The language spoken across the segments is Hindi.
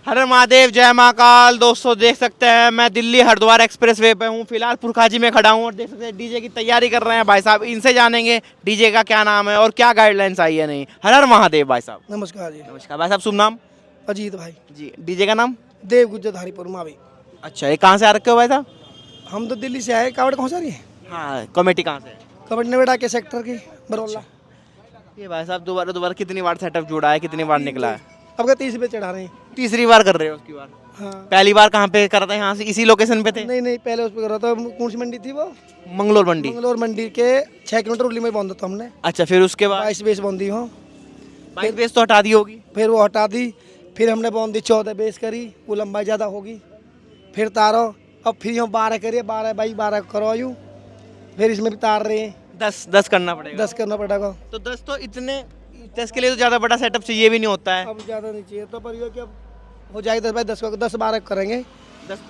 हर हर महादेव, जय महाकाल। दोस्तों देख सकते हैं मैं दिल्ली हरिद्वार एक्सप्रेस वे पे हूँ, फिलहाल पुरखाजी में खड़ा हूँ और देख सकते हैं डीजे की तैयारी कर रहे हैं भाई साहब। इनसे जानेंगे डीजे का क्या नाम है और क्या गाइडलाइंस आई है नहीं। हर हर महादेव भाई साहब। नमस्कार जी। नमस्कार भाई साहब, शुभ नाम? अजीत भाई। जी, डीजे का नाम? देव गुज्जर धारीपुर मावी। अच्छा, ये कहाँ से आ रखे हो भाई साहब? हम तो दिल्ली से आए। कावड़ कौन सा रही है? हाँ, कमेटी कहाँ से है? कवड़ नवेड़ा के सेक्टर की बरौला। ये भाई साहब दोबारा दोबारा कितनी बार सेटअप जुड़ा है, कितनी बार निकला है? अब का 30 पे चढ़ा रहे हैं। तीसरी बार कर रहे हो उसकी बार? हाँ। पहली बार कहाँ पे कर रहे हैं? यहाँ से इसी लोकेशन पे थे? नहीं नहीं, पहले उस पर कर रहा था। कौन सी मंडी थी वो? मंगलोर मंडी। मंगलोर मंडी के 6 किलोमीटर उली में बांधा था हमने। अच्छा, फिर उसके बाद 22 बेस बांधी हो। 22 बेस तो हटा दी होगी। फिर वो हटा दी। फिर हमने बांधी 14 बेस करी, वो लंबाई ज़्यादा होगी। फिर तारो। अब फिर यूँ 12 करिए, 12 बाई 12 करो यूँ। फिर इसमें भी तार रहे हैं। 10 करना पड़ेगा। 10 करना पड़ेगा। तो 10 तो इतने 10 के लिए तो ज़्यादा बड़ा सेटअप चाहिए भी नहीं होता है। अब ज़्यादा नहीं चाहिए तो, पर ये कि अब हो जाएगी 10 बाई 10 का 10-12 करेंगे।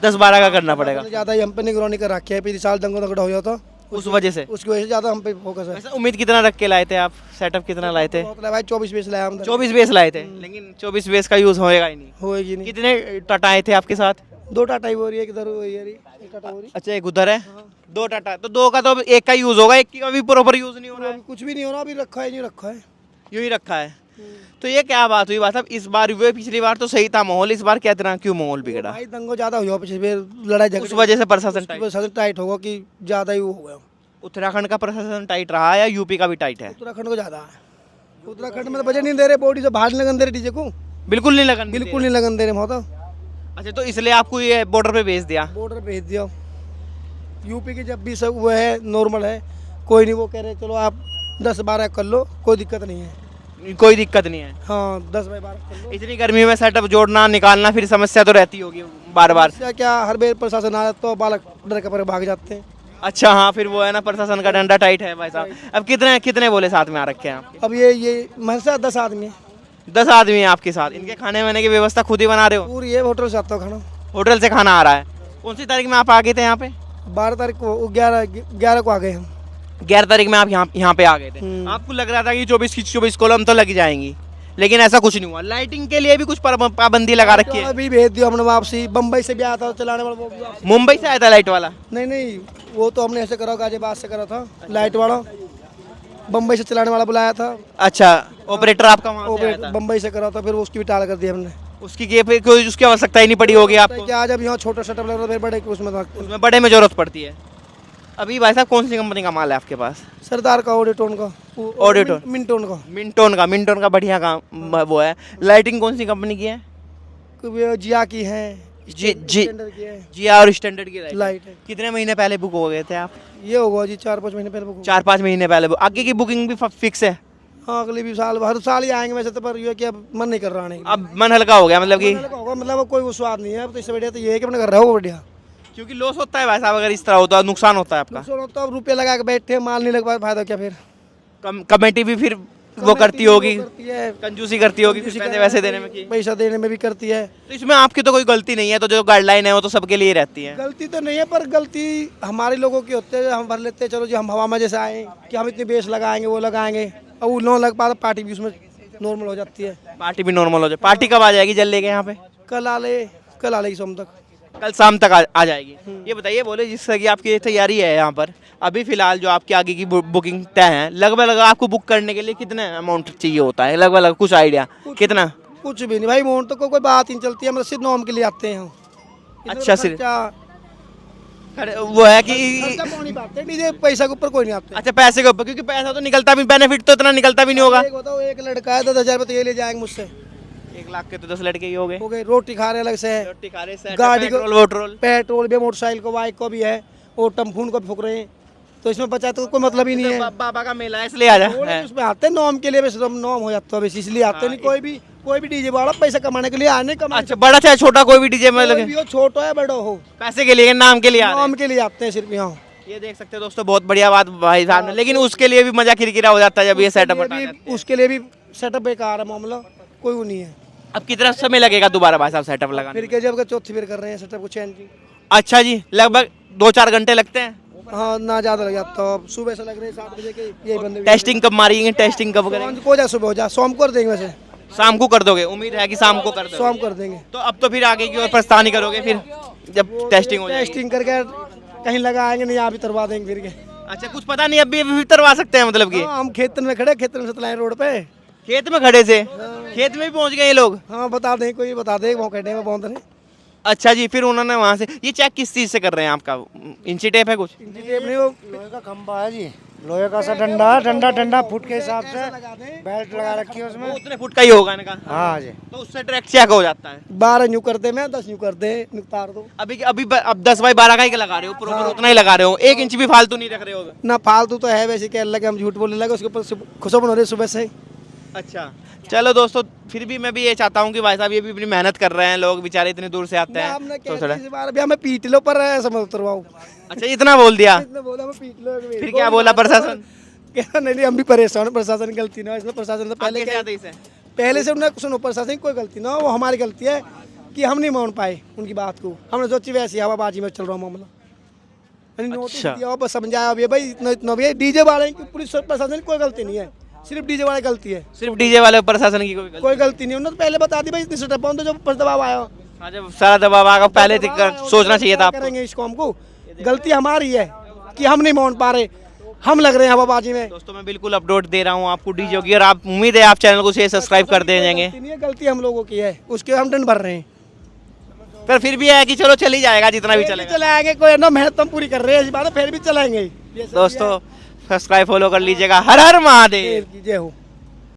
10-12 का करना पड़ेगा ज़्यादा ही हम पे निगरानी कर रखी है। पिछले साल दंगो दंगड़ हो जाता, उस वजह से। उसकी वजह से ज़्यादा हम पे फोकस है। वैसे उम्मीद कितना रख के लाए थे आप? सेटअप कितना लाए थे? बहुत लाया भाई, 24 बेस लाया हम। 24 बेस लाए थे, लेकिन 24 बेस का यूज़ होएगा ही नहीं। होएगी नहीं। कितने टाटा थे आपके साथ? 2 टाटा ही हो रही है, किधर हो रही है? एक टाटा हो रही अच्छा, एक उधर है, 2 टाटा। तो 2 का तो एक का यूज़ होगा, एक की अभी प्रॉपर यूज़ नहीं हो रहा है। है। कुछ भी नहीं हो रहा, अभी रखा है नहीं रखा है। यूँ ही रखा है। तो ये क्या बात हुई बात साहब? इस बार हुए, पिछली बार तो सही था माहौल, इस बार क्या तरह क्यों माहौल बिगड़ा? भाई दंगो ज़्यादा हो गया पिछले बार, लड़ाई झगड़े उस वजह से प्रशासन टाइट? प्रशासन टाइट होगा कि ज़्यादा ही वो हो गया। उत्तराखंड का प्रशासन टाइट रहा या यूपी का भी टाइट है? उत्तराखंड को ज़्यादा है। उत्तराखंड में तो बजट नहीं दे रहे, बॉडी से बाहर नहीं लगन दे रहे डीजे को। बिल्कुल नहीं लगन? बिल्कुल नहीं लगन दे रहे वहाँ तो। अच्छा, तो इसलिए आपको ये बॉर्डर पे भेज दिया? बॉर्डर भेज दिया। यूपी की जब भी सब वो है, नॉर्मल है, कोई नहीं। वो कह रहे चलो आप 10-12 कर लो, कोई दिक्कत नहीं है। कोई दिक्कत नहीं है। हाँ, 10 बाई 12 कर लो। इतनी गर्मी में सेटअप जोड़ना निकालना, फिर समस्या तो रहती होगी बार बार। क्या क्या हर बार प्रशासन आया तो बालक डर के पर भाग जाते हैं। अच्छा हाँ, फिर वो है ना, प्रशासन का डंडा टाइट है भाई साहब। अब कितने कितने बोले साथ में आ रखे हैं आप? अब ये मेरे साथ 10 आदमी है। 10 आदमी हैं आपके साथ। इनके खाने वाने की व्यवस्था खुद ही बना रहे हो? पूरी है, होटल से आता हूँ खाना। होटल से खाना आ रहा है। कौन सी तारीख में आप आ गए थे यहाँ पे? 12 तारीख को, 11 को आ गए हम। 11 तारीख में आप यहाँ पे आ गए थे। आपको लग रहा था कि 24 कॉलम तो लग जाएंगी, लेकिन ऐसा कुछ नहीं हुआ। लाइटिंग के लिए भी कुछ पाबंदी लगा रखी है? अभी भेज दिया हमने वापसी। बम्बई से भी आया था चलाने वाला, वो भी वापसी। मुंबई से आया था लाइट वाला? नहीं, वो तो हमने ऐसे करा, गाजियाबाद से करा था लाइट वाला। बम्बई से चलाने वाला बुलाया था। अच्छा, ऑपरेटर आपका वहाँ से आया था? बम्बई से करा था, फिर उसकी भी टाल कर दी हमने। उसकी कोई उसकी आवश्यकता ही नहीं पड़ी होगी आपको? क्या जब यहाँ छोटा सेटअप लग रहा था, फिर बड़े के उसमें उसमें बड़े में जरूरत पड़ती है। अभी भाई साहब कौन सी कंपनी का माल है आपके पास? सरदार का, ऑडिटोन का। ऑडिटोन? मिनटोन का। मिनटोन का बढ़िया काम वो है। लाइटिंग कौन सी कंपनी की है? जिया की है। स्टैंडर्ड की है। जिया और स्टैंडर्ड की लाइट है। कितने महीने पहले बुक हो गए थे आप? ये होगा जी 4-5 महीने पहले बुक। 4-5 महीने पहले। आगे की बुकिंग भी फिक्स है? हाँ, अगले भी साल, हर साल ही आएंगे वैसे तो, पर ये कि अब मन नहीं कर रहा आने का। अब मन हल्का हो गया मतलब कि? होगा मतलब कोई वो स्वाद नहीं है अब तो। इससे बढ़िया तो ये है कि अपने घर रहो बढ़िया। क्योंकि लॉस होता है भाई साहब, अगर इस तरह होता है नुकसान होता है आपका। तो अब रुपये लगा के बैठे, माल नहीं लग पाए, फायदा क्या फिर? कमेटी भी फिर वो करती होगी, करती है, कंजूसी करती होगी फिर पैसे वैसे देने में की? पैसा देने में भी करती है। तो इसमें आपकी तो कोई गलती नहीं है, तो जो गाइडलाइन है वो तो सबके लिए रहती है। गलती तो नहीं है, पर गलती हमारे लोगों की होती है। हम भर लेते हैं, चलो जी हम हवा में जैसे आए कि हम इतनी बेस लगाएंगे, वो लगाएंगे, और वो न लग पाता, पार्टी भी उसमें नॉर्मल हो जाती है। पार्टी भी नॉर्मल हो जाए। पार्टी कब आ जाएगी जल लेके यहाँ पे? कल आ लेगी शाम तक। कल शाम तक आ जाएगी। ये बताइए, बोले जिससे कि आपकी तैयारी है यहाँ पर, अभी फिलहाल जो आपकी आगे की बुकिंग तय है, लगभग आपको बुक करने के लिए कितने अमाउंट चाहिए होता है लगभग? कुछ आइडिया कितना? कुछ भी नहीं भाई, मोहन तो कोई बात ही नहीं चलती है। मतलब सिर्फ नॉम के लिए आते हैं हम। अच्छा, सिर्फ वो है कि डीजे पैसा के ऊपर कोई नहीं आते। अच्छा, पैसे के ऊपर, क्योंकि पैसा तो निकलता भी, बेनिफिट तो इतना निकलता भी नहीं होगा। एक लड़का है 10,000 रुपये तो ये ले जाएंगे मुझसे। 1 लाख के तो 10 लड़के ही हो गए। रोटी खा रहे अलग से है, रोटी खा रहे, गाड़ी को पेट्रोल भी, मोटरसाइकिल को, बाइक को भी है, और टम्फून को भी फूक रहे हैं। तो इसमें बचा तो कोई मतलब ही नहीं है। बाबा का मेला है इसलिए आ जाए। उसमें आते हैं नॉम के लिए, बस नॉम हो जाता है, बस इसलिए आते नहीं। कोई भी डीजे वाला पैसा कमाने के लिए आने का। अच्छा, बड़ा चाहे छोटा कोई भी डीजे में लगे, छोटा है बड़ा हो, पैसे के लिए, नाम के लिए नॉम के लिए आते हैं सिर्फ यहाँ। ये देख सकते हैं दोस्तों, बहुत बढ़िया बात भाई साहब ने। लेकिन उसके लिए भी मजा किरकिरा हो जाता है जब ये सेटअप हटा जाते हैं। उसके लिए भी सेटअप बेकार है, मामला कोई वो नहीं है। अब कितना समय लगेगा दोबारा भाई साहब सेटअप लगाने? फिर के जब चौथी फिर कर रहे हैं सेटअप को चेंजिंग। अच्छा जी, लगभग 2-4 घंटे लगते हैं? हाँ, ना ज्यादा लग जाता है। सुबह से लग रहे हैं 7 बजे के, यही बंदे। टेस्टिंग कब मारेंगे? टेस्टिंग कब करेंगे? को जा सुबह हो जा, शाम को कर देंगे वैसे। शाम को कर दोगे, उम्मीद है कि शाम को कर दोगे। शाम कर देंगे। तो अब तो फिर आगे की ओर प्रस्थान ही करोगे फिर जब टेस्टिंग हो जाएगी। टेस्टिंग करके कहीं लगाएंगे नहीं, यहाँ भी तरवा देंगे फिर के। अच्छा, कुछ पता नहीं, अभी अभी तरवा सकते हैं मतलब कि? हाँ, हम खेत में खड़े, खेत में से रोड पे। खेत में खड़े से खेत में भी पहुंच गए ये लोग? हाँ बता दें, कोई बता दे वो कहने में बहुत नहीं। अच्छा जी, फिर उन्होंने वहाँ से ये चेक किस चीज़ से कर रहे हैं आपका? इंची टेप है कुछ? टेप नहीं, वो लोहे का खंभा है जी, लोहे का सा डंडा फुट के हिसाब से बेल्ट लगा रखी है उसमें। वो उतने फुट का ही होगा इनका। हाँ जी। तो उससे डायरेक्ट चेक हो जाता है। 12 यूँ करते मैं 10 यूँ करते निकाल दो। अब 10 बाई 12 का ही लगा रहे हो, प्रॉपर उतना ही लगा रहे हो, 1 इंच भी फालतू नहीं रख रहे हो? ना फालतू तो है वैसे, कह लगे हम झूठ बोलने लगे, उसके ऊपर खुशबू हो रही सुबह से। अच्छा, चलो दोस्तों, फिर भी मैं भी ये चाहता हूँ कि भाई साहब ये भी अपनी मेहनत कर रहे हैं, लोग बेचारे इतनी दूर से आते हैं हमने तो थोड़ा। इस बार भी हमें पीट लो पर समझ उतरवाओ। अच्छा, इतना बोल दिया? इतने बोला हमें पीट लो। फिर क्या बोला प्रशासन? क्या नहीं, हम भी परेशान हैं, प्रशासन की गलती ना, इसमें प्रशासन तो पहले क्या आते इसे? पहले से उन्हें सुनो, प्रशासन की कोई गलती ना, वो हमारी गलती है कि हम नहीं मान पाए उनकी बात को। हमने सोची वैसी हवाबाजी में चल रहा मामला। नोटिस अच्छा। दिया, बस समझाया भी भाई इतना भी है। डीजे वाले की पुलिस और प्रशासन की कोई गलती नहीं है, सिर्फ डीजे वाले गलती है। सिर्फ डीजे वाले प्रशासन की कोई गलती नहीं, उन्होंने तो पहले बता दी भाई इतनी सेटअप बंद, जो ऊपर दबाव आया। हाँ, जब सारा दबाव आएगा पहले सोचना चाहिए था आपको। करेंगे इस काम को, गलती हमारी है कि हम नहीं मान पा रहे, हम लग रहे हैं हवाबाजी में। दोस्तों, मैं बिल्कुल अपडेट दे रहा हूँ आपको डीजे की, और आप उम्मीद है आप चैनल को शेयर सब्सक्राइब कर दे देंगे। गलती नहीं है, गलती हम लोगों की है, उसके हम दंड भर रहे हैं। पर फिर भी है कि चलो चल ही जाएगा जितना भी चलेगा। चलाएंगे, कोई ना मेहनत हम पूरी कर रहे हैं, इस बात है, फिर भी चलाएंगे। दोस्तों, सब्सक्राइब फॉलो कर लीजिएगा। हर हर महादेव। जय हो।